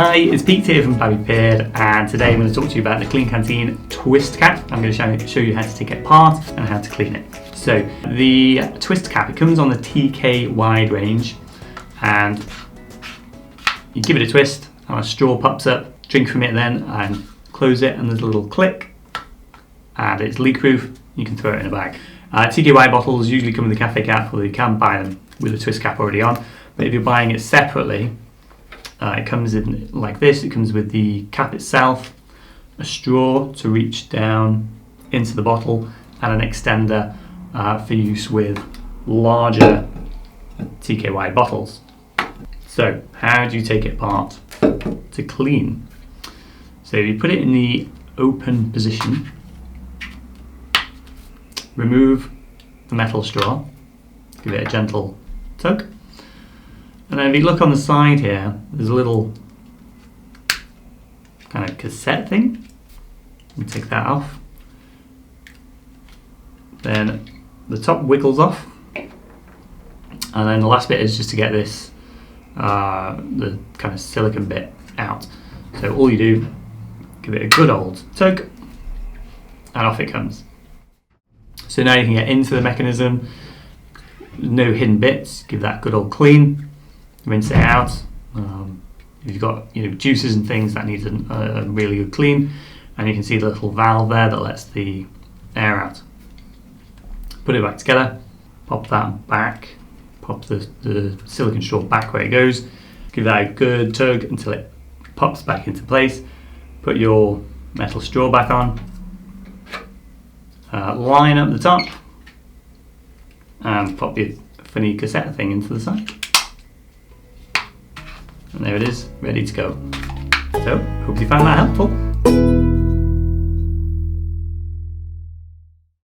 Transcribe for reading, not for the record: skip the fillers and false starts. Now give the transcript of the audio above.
Hi, it's Pete here from Babipur, and today I'm going to talk to you about the Klean Kanteen Twist Cap. I'm going to show you how to take it apart and how to clean it. So the Twist Cap, it comes on the TKWide range, and you give it a twist and a straw pops up, drink from it then and close it, and there's a little click and it's leak proof. You can throw it in a bag. TKWide bottles usually come with a cafe cap, or you can buy them with a twist cap already on, but if you're buying it separately, it comes in like this. It comes with the cap itself, a straw to reach down into the bottle, and an extender for use with larger TKWide bottles. So how do you take it apart to clean? So you put it in the open position, remove the metal straw, give it a gentle tug, and then if you look on the side here, there's a little kind of cassette thing. You take that off. Then the top wiggles off, and then the last bit is just to get this the kind of silicone bit out. So all you do, give it a good old tug, and off it comes. So now you can get into the mechanism. No hidden bits. Give that a good old clean. Rinse it out. If you've got juices and things, that needs a really good clean, and you can see the little valve there that lets the air out. Put it back together, pop that back, pop the silicone straw back where it goes, give that a good tug until it pops back into place. Put your metal straw back on, line up the top, and pop your funny cassette thing into the side. And there it is, ready to go. So, hope you found that helpful.